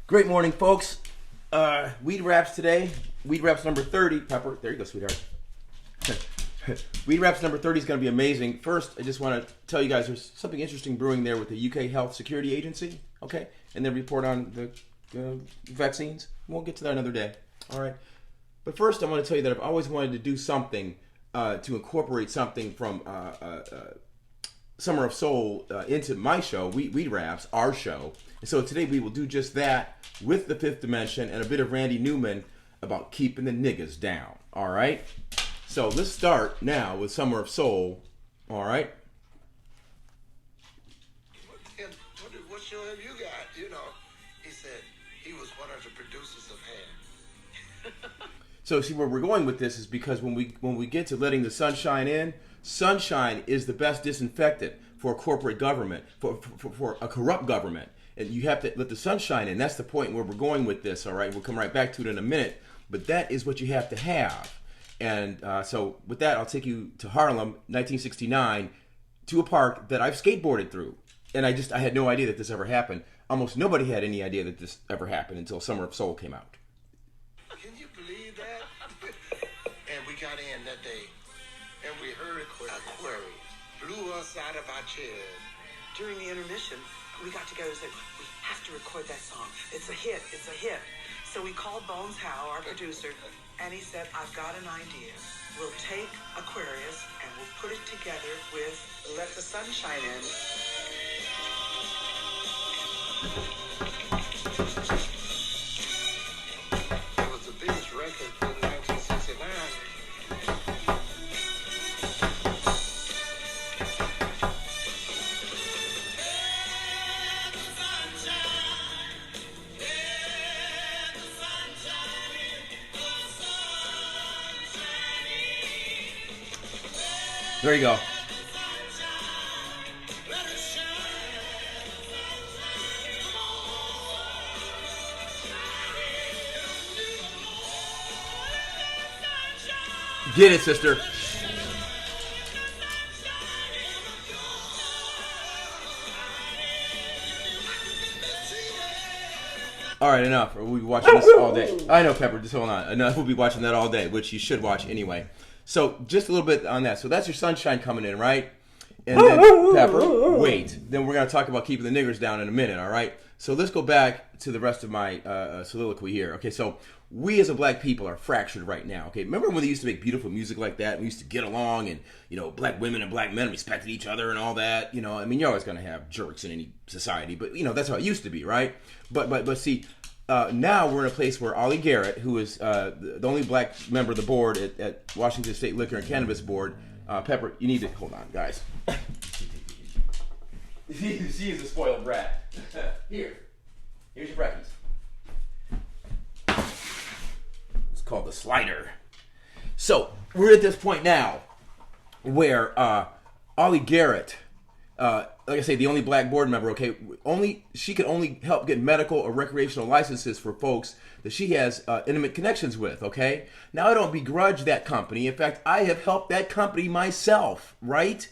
Great morning, folks. Weedwraps today. Weedwraps number 30. Pepper, there you go, sweetheart. Weedwraps number 30 is going to be amazing. First, I just want to tell you guys there's something interesting brewing there with the UK Health Security Agency, okay? And their report on the vaccines. We'll get to that another day, all right? But first, I want to tell you that I've always wanted to do something to incorporate something from Summer of Soul into my show, Weedwraps, our show. And so today we will do just that with the Fifth Dimension and a bit of Randy Newman about keeping the niggas down, all right? So let's start now with Summer of Soul, all right? What show have you got? You know, he said he was one of the producers of Hair. So see, where we're going with this is because when we get to letting the sunshine in, sunshine is the best disinfectant for a corporate government, for a corrupt government. And you have to let the sunshine in. That's the point where we're going with this, all right? We'll come right back to it in a minute. But that is what you have to have. And so with that, I'll take you to Harlem, 1969, to a park that I've skateboarded through. And I had no idea that this ever happened. Almost nobody had any idea that this ever happened until Summer of Soul came out. Can you believe that? And we got in that day, and we heard a query. Blew us out of our chairs. During the intermission, we got together and said, we have to record that song. It's a hit. It's a hit. So we called Bones Howe, our producer, and he said, I've got an idea. We'll take Aquarius and we'll put it together with Let the Sun Shine In. It was the biggest record in 1969. There you go. Get it, sister. All right, enough. We'll be watching this all day. I know, Pepper, just hold on. Enough. We'll be watching that all day, which you should watch anyway. So just a little bit on that. So that's your sunshine coming in, right? And then, Pepper, wait. Then we're going to talk about keeping the niggers down in a minute, all right? So let's go back to the rest of my soliloquy here. Okay, so we as a black people are fractured right now. Okay, remember when they used to make beautiful music like that? We used to get along and, you know, black women and black men respected each other and all that. You know, I mean, you're always going to have jerks in any society, but, you know, that's how it used to be, right? But see... now we're in a place where Ollie Garrett, who is the only black member of the board at Washington State Liquor and Cannabis Board, Pepper, you need to hold on, guys. She is a spoiled brat. Here's your breakfast. It's called the slider. So we're at this point now where Ollie Garrett. Like I say, the only black board member, okay, she can only help get medical or recreational licenses for folks that she has intimate connections with, okay? Now, I don't begrudge that company. In fact, I have helped that company myself, right?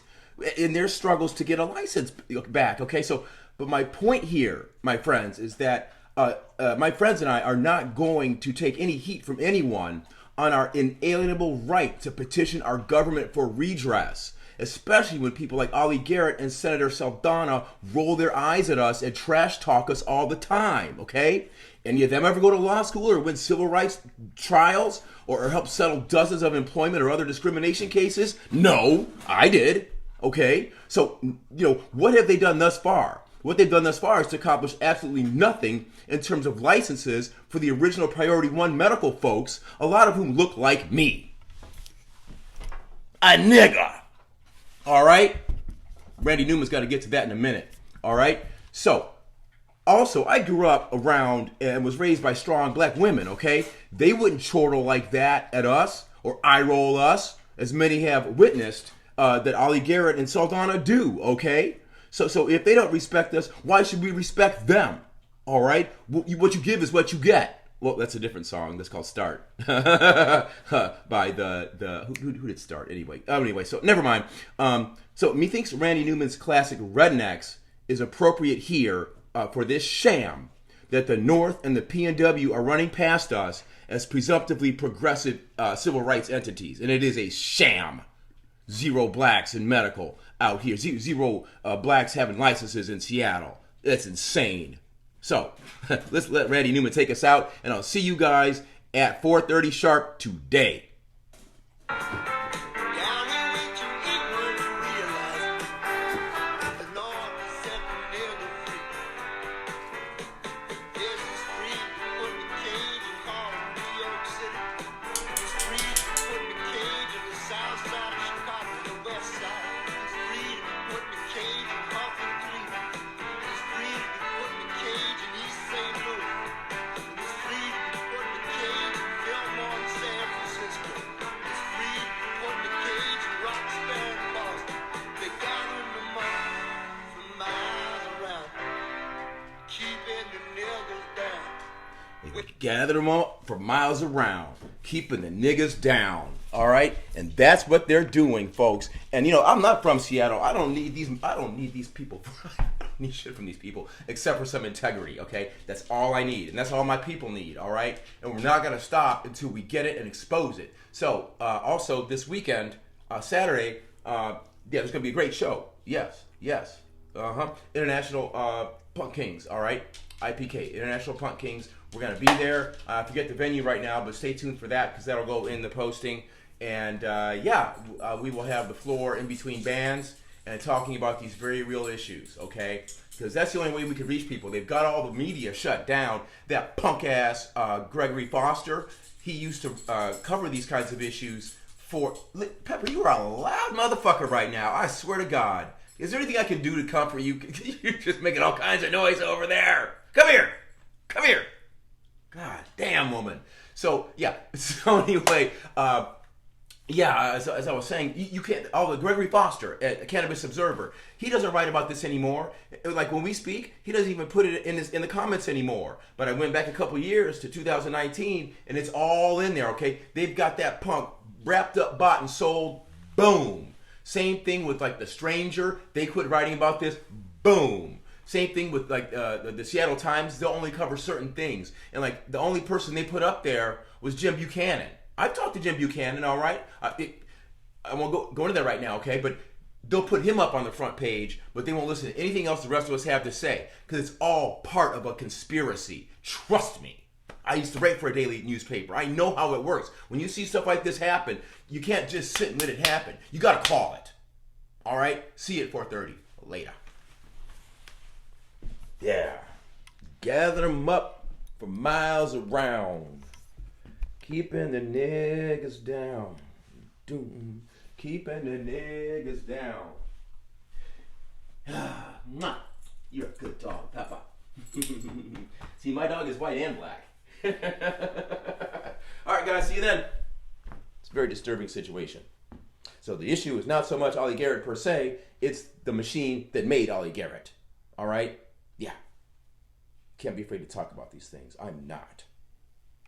In their struggles to get a license back, okay? So, but my point here, my friends, is that my friends and I are not going to take any heat from anyone on our inalienable right to petition our government for redress. Especially when people like Ollie Garrett and Senator Saldana roll their eyes at us and trash talk us all the time, okay? Any of them ever go to law school or win civil rights trials or help settle dozens of employment or other discrimination cases? No, I did, okay? So, you know, what have they done thus far? What they've done thus far is to accomplish absolutely nothing in terms of licenses for the original Priority 1 medical folks, a lot of whom look like me. A nigga. All right? Randy Newman's got to get to that in a minute. All right? So, also, I grew up around and was raised by strong black women, okay? They wouldn't chortle like that at us or eye roll us, as many have witnessed that Ollie Garrett and Saldana do, okay? So if they don't respect us, why should we respect them? All right? What you give is what you get. Well, that's a different song. That's called Start. By who did Start anyway? Anyway, so never mind. So methinks Randy Newman's classic Rednecks is appropriate here for this sham that the North and the PNW are running past us as presumptively progressive civil rights entities. And it is a sham. Zero blacks in medical out here. Zero blacks having licenses in Seattle. That's insane. So, let's let Randy Newman take us out, and I'll see you guys at 4:30 sharp today. Gather them up for miles around, keeping the niggas down. All right, and that's what they're doing, folks. And you know, I'm not from Seattle. I don't need these people. I don't need shit from these people except for some integrity. Okay, that's all I need, and that's all my people need. All right, and we're not gonna stop until we get it and expose it. So, also this weekend, Saturday, there's gonna be a great show. Yes. International Punk Kings. All right, IPK, International Punk Kings. We're going to be there. I forget the venue right now, but stay tuned for that because that'll go in the posting. And we will have the floor in between bands and talking about these very real issues, okay? Because that's the only way we can reach people. They've got all the media shut down. That punk-ass Gregory Foster, he used to cover these kinds of issues for... Pepper, you are a loud motherfucker right now. I swear to God. Is there anything I can do to comfort you? You're just making all kinds of noise over there. Come here. God damn, woman. So, yeah. So, anyway, as I was saying, you can't... the Gregory Foster at Cannabis Observer, he doesn't write about this anymore. Like, when we speak, he doesn't even put it in the comments anymore. But I went back a couple years to 2019, and it's all in there, okay? They've got that punk wrapped up, bought, and sold. Boom. Same thing with, like, The Stranger. They quit writing about this. Boom. Same thing with like the Seattle Times. They'll only cover certain things. And like the only person they put up there was Jim Buchanan. I've talked to Jim Buchanan, all right? I won't go into that right now, okay? But they'll put him up on the front page, but they won't listen to anything else the rest of us have to say because it's all part of a conspiracy. Trust me. I used to write for a daily newspaper. I know how it works. When you see stuff like this happen, you can't just sit and let it happen. You got to call it. All right? See you at 4:30. Later. Yeah. Gather them up for miles around. Keeping the niggas down. Keeping the niggas down. You're a good dog, Papa. See, my dog is white and black. Alright, guys, see you then. It's a very disturbing situation. So the issue is not so much Ollie Garrett per se, it's the machine that made Ollie Garrett. Alright? Yeah. Can't be afraid to talk about these things. I'm not.